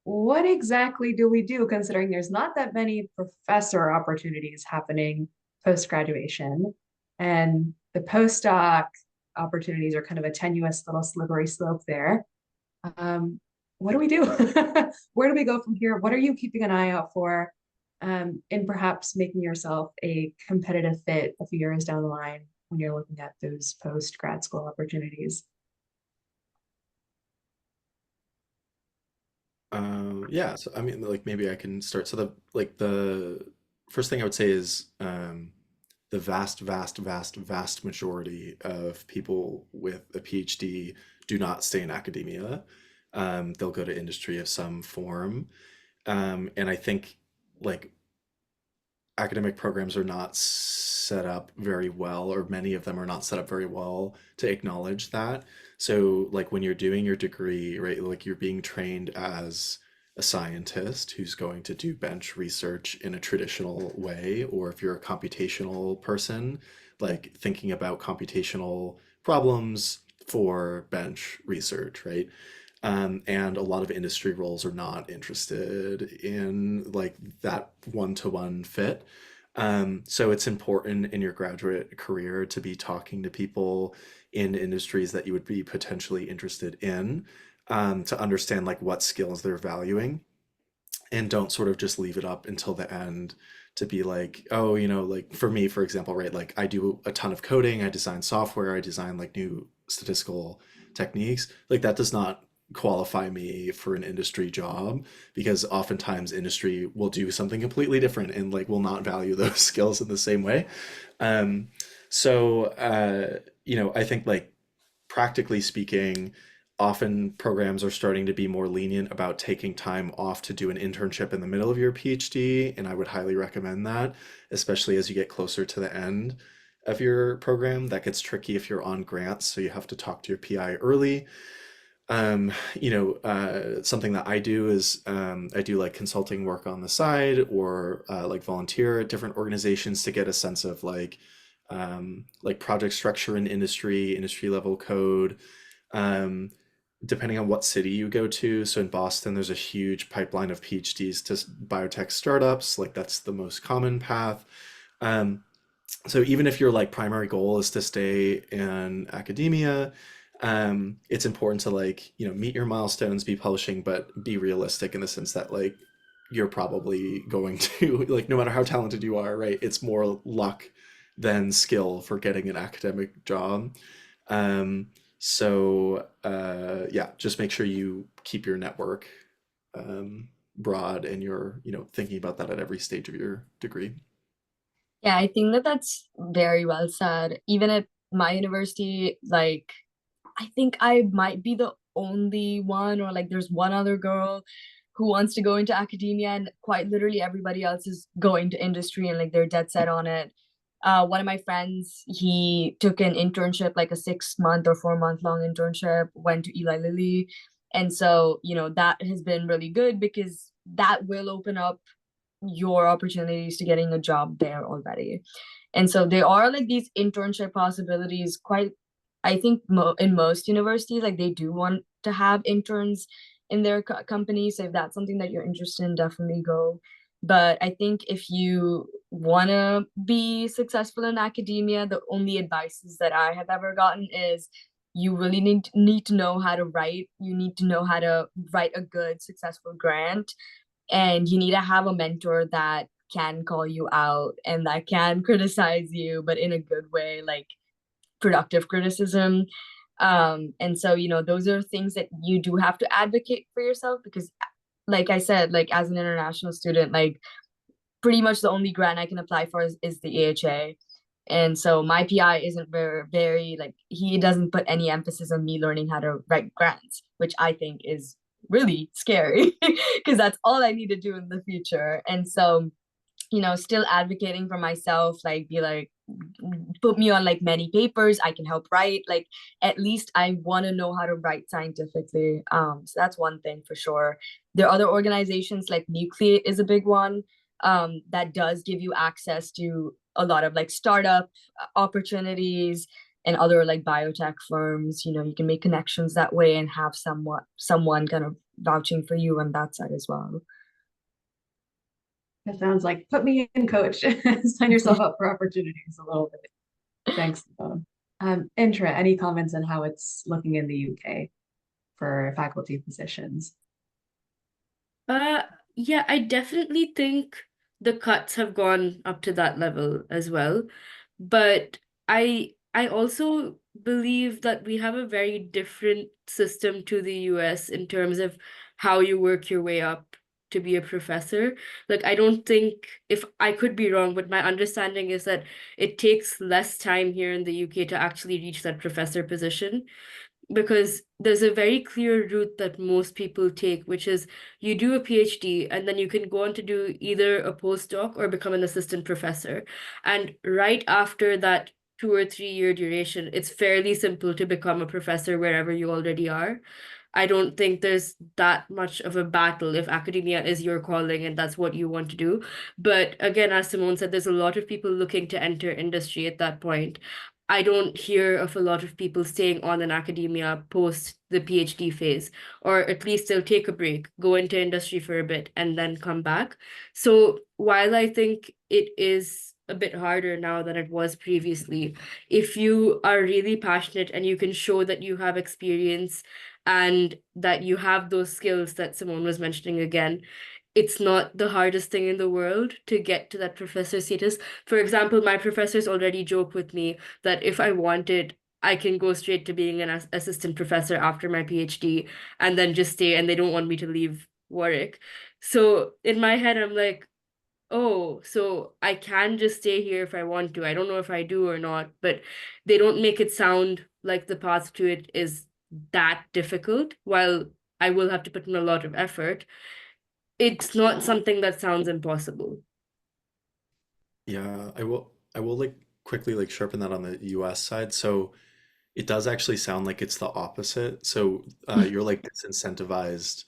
what exactly do we do considering there's not that many professor opportunities happening post-graduation and the postdoc opportunities are kind of a tenuous little slippery slope there. What do we do? Where do we go from here? What are you keeping an eye out for? In perhaps making yourself a competitive fit a few years down the line when you're looking at those post grad school opportunities. Yeah, so I mean, like maybe I can start. So the first thing I would say is the vast majority of people with a PhD do not stay in academia. They'll go to industry of some form. And I think like academic programs are not set up very well, or many of them are not set up very well to acknowledge that. So, like when you're doing your degree, right, like you're being trained as a scientist who's going to do bench research in a traditional way, or if you're a computational person, like thinking about computational problems for bench research, right? And a lot of industry roles are not interested in like that one-to-one fit. So it's important in your graduate career to be talking to people in industries that you would be potentially interested in, to understand like what skills they're valuing, and don't sort of just leave it up until the end to be like, oh, like for me, for example, right, like I do a ton of coding, I design software, I design like new statistical techniques. Like that does not qualify me for an industry job, because oftentimes industry will do something completely different and like will not value those skills in the same way. Um, so I think like practically speaking, often programs are starting to be more lenient about taking time off to do an internship in the middle of your PhD, and I would highly recommend that, especially as you get closer to the end of your program. That gets tricky if you're on grants, so you have to talk to your PI early. Something that I do is I do like consulting work on the side, or like volunteer at different organizations to get a sense of like project structure in industry level code. Um, Depending on what city you go to. So in Boston, there's a huge pipeline of PhDs to biotech startups. Like that's the most common path. Um, so even if your like primary goal is to stay in academia, it's important to like, meet your milestones, be publishing, but be realistic in the sense that like you're probably going to like no matter how talented you are, right? It's more luck than skill for getting an academic job. Um, yeah, just make sure you keep your network broad and you're, thinking about that at every stage of your degree. Yeah, I think that that's very well said. Even at my university, like, I think I might be the only one, or like there's one other girl who wants to go into academia, and quite literally everybody else is going to industry and like they're dead set on it. One of my friends, he took an internship, like a 6 month or 4 month long internship, went to Eli Lilly. And so, that has been really good because that will open up your opportunities to getting a job there already. And so there are like these internship possibilities quite, I think in most universities, like they do want to have interns in their company. So if that's something that you're interested in, definitely go. But I think if you want to be successful in academia, the only advices that I have ever gotten is you really need to know how to write. You need to know how to write a good, successful grant, and you need to have a mentor that can call you out and that can criticize you, but in a good way, like productive criticism. And so, those are things that you do have to advocate for yourself because, like I said, like as an international student, like pretty much the only grant I can apply for is the AHA. And so my PI isn't very like, he doesn't put any emphasis on me learning how to write grants, which I think is really scary because that's all I need to do in the future. And so, still advocating for myself, like be like, put me on like many papers I can help write. Like at least I want to know how to write scientifically. So that's one thing for sure. There are other organizations like Nucleate is a big one that does give you access to a lot of like startup opportunities and other like biotech firms. You can make connections that way and have someone kind of vouching for you on that side as well. That sounds like put me in, coach. Sign yourself up for opportunities a little bit. Thanks, Simone. Intra, any comments on how it's looking in the UK for faculty positions? Yeah, I definitely think the cuts have gone up to that level as well. But I also believe that we have a very different system to the US in terms of how you work your way up to be a professor. Like I don't think, if I could be wrong, but my understanding is that it takes less time here in the UK to actually reach that professor position, because there's a very clear route that most people take, which is you do a PhD and then you can go on to do either a postdoc or become an assistant professor. And right after that 2 or 3 year duration, it's fairly simple to become a professor wherever you already are. I don't think there's that much of a battle if academia is your calling and that's what you want to do. But again, as Simone said, there's a lot of people looking to enter industry at that point. I don't hear of a lot of people staying on in academia post the PhD phase, or at least they'll take a break, go into industry for a bit, and then come back. So while I think it is a bit harder now than it was previously, if you are really passionate and you can show that you have experience and that you have those skills that Simone was mentioning again, it's not the hardest thing in the world to get to that professor status. For example, my professors already joke with me that if I wanted, I can go straight to being an assistant professor after my PhD and then just stay, and they don't want me to leave Warwick. So in my head, I'm like, oh, so I can just stay here if I want to. I don't know if I do or not, but they don't make it sound like the path to it is that difficult. While I will have to put in a lot of effort, it's not something that sounds impossible. Yeah, I will like quickly like sharpen that on the US side. So it does actually sound like it's the opposite. So you're like disincentivized.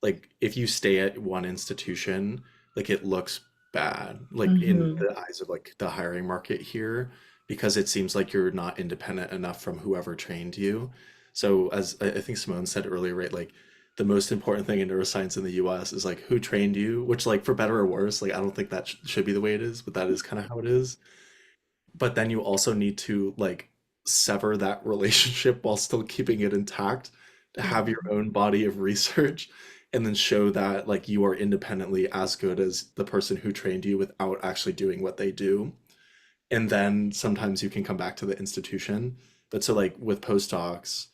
Like if you stay at one institution, like it looks bad, like in Mm-hmm. the eyes of like the hiring market here, because it seems like you're not independent enough from whoever trained you. So as I think Simone said earlier, right, like the most important thing in neuroscience in the US is like who trained you, which like for better or worse, like I don't think that should be the way it is, but that is kind of how it is. But then you also need to like sever that relationship while still keeping it intact to have your own body of research and then show that like you are independently as good as the person who trained you without actually doing what they do. And then sometimes you can come back to the institution. But so like with postdocs,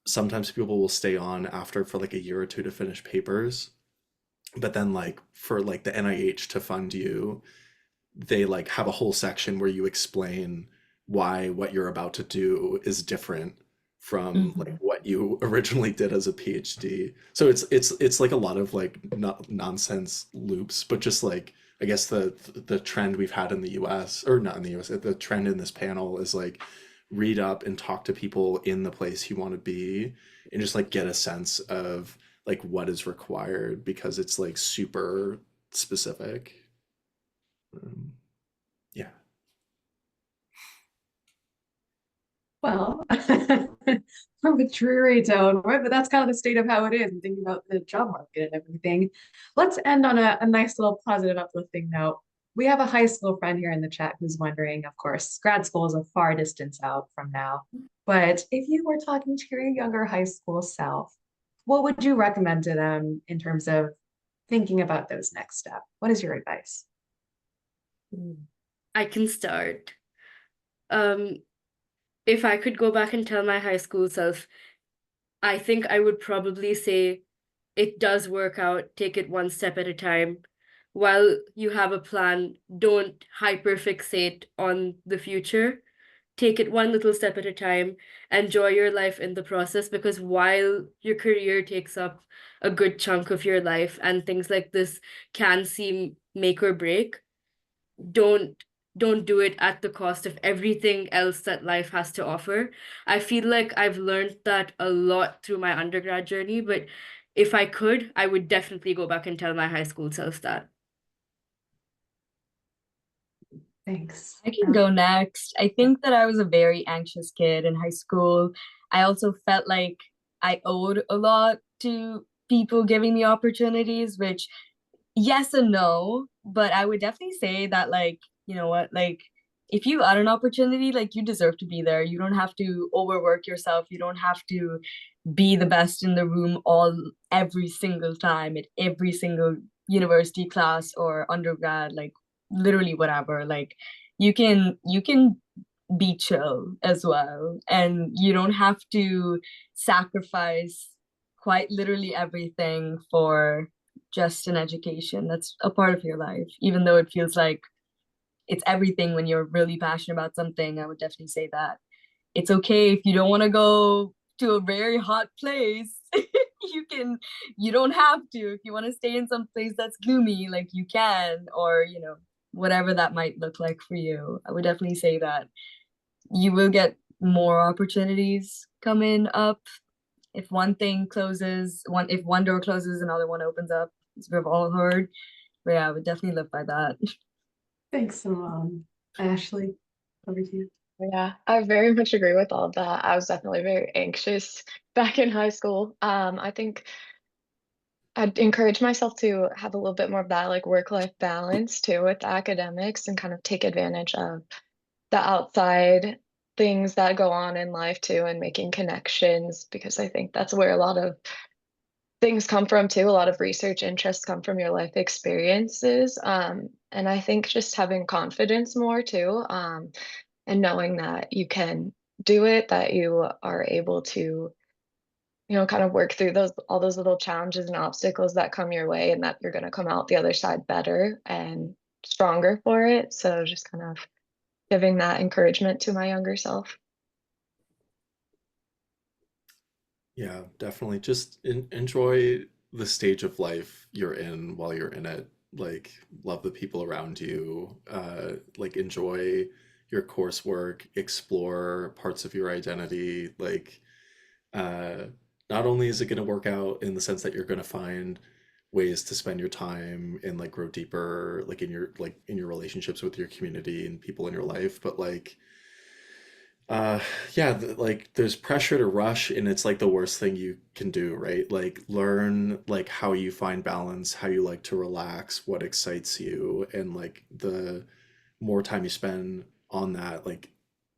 sometimes people will stay on after for like a year or two to finish papers. But then like for like the NIH to fund you, they like have a whole section where you explain why what you're about to do is different from like Mhm. what you originally did as a PhD. So it's like a lot of like not nonsense loops, but just like I guess the trend we've had in the US, or not in the US, the trend in this panel is like read up and talk to people in the place you want to be and just like get a sense of like what is required because it's like super specific. Um, yeah. Well, from a dreary tone, right? But that's kind of the state of how it is and thinking about the job market and everything. Let's end on a nice little positive, uplifting note. We have a high school friend here in the chat who's wondering, of course, grad school is a far distance out from now. But if you were talking to your younger high school self, what would you recommend to them in terms of thinking about those next steps? What is your advice? I can start. Um, if I could go back and tell my high school self, I think I would probably say it does work out, take it one step at a time. While you have a plan, don't hyperfixate on the future. Take it one little step at a time. Enjoy your life in the process, because while your career takes up a good chunk of your life and things like this can seem make or break, don't don't do it at the cost of everything else that life has to offer. I feel like I've learned that a lot through my undergrad journey, but if I could, I would definitely go back and tell my high school self that. Thanks. I can go next. I think that I was a very anxious kid in high school. I also felt like I owed a lot to people giving me opportunities, which yes and no, but I would definitely say that, like, you know what, like, if you got an opportunity, like, you deserve to be there. You don't have to overwork yourself. You don't have to be the best in the room every single time at every single university class or undergrad, like literally whatever. Like, you can be chill as well, and you don't have to sacrifice quite literally everything for just an education that's a part of your life, even though it feels like it's everything when you're really passionate about something. I would definitely say that it's okay if you don't want to go to a very hot place. You don't have to. If you want to stay in some place that's gloomy, like, you can, or whatever that might look like for you. I would definitely say that you will get more opportunities coming up. If one thing closes, if one door closes, another one opens up, as we've all heard. But yeah, I would definitely live by that. Thanks, Simone. Ashley, over to you. Yeah, I very much agree with all of that. I was definitely very anxious back in high school. I think I'd encourage myself to have a little bit more of that like work-life balance too with academics and kind of take advantage of the outside things that go on in life too and making connections, because I think that's where a lot of things come from too. A lot of research interests come from your life experiences. And I think just having confidence more too, and knowing that you can do it, that you are able to, kind of work through all those little challenges and obstacles that come your way, and that you're going to come out the other side better and stronger for it. So just kind of giving that encouragement to my younger self. Yeah, definitely. Just enjoy the stage of life you're in while you're in it. Like, love the people around you. Like, enjoy your coursework, explore parts of your identity. Like, uh, not only is it going to work out in the sense that you're going to find ways to spend your time and like grow deeper, like in your relationships with your community and people in your life, but like uh yeah, like there's pressure to rush and it's like the worst thing you can do, right? Like learn like how you find balance, how you like to relax, what excites you, and like the more time you spend on that, like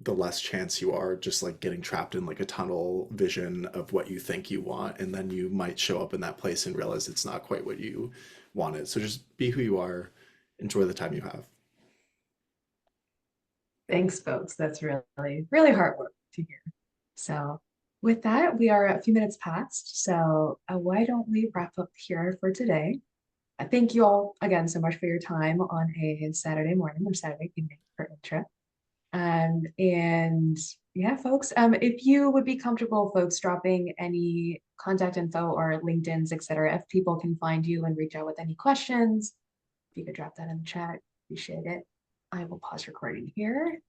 the less chance you are just like getting trapped in like a tunnel vision of what you think you want, and then you might show up in that place and realize it's not quite what you wanted. So just be who you are, enjoy the time you have. Thanks, folks. That's really, really heartwarming to hear. So with that, we are a few minutes past. So why don't we wrap up here for today? I thank you all again so much for your time on a Saturday morning or Saturday evening for Intra. And yeah, folks, if you would be comfortable, folks, dropping any contact info or LinkedIn's, etc., if people can find you and reach out with any questions, if you could drop that in the chat, appreciate it. I will pause recording here.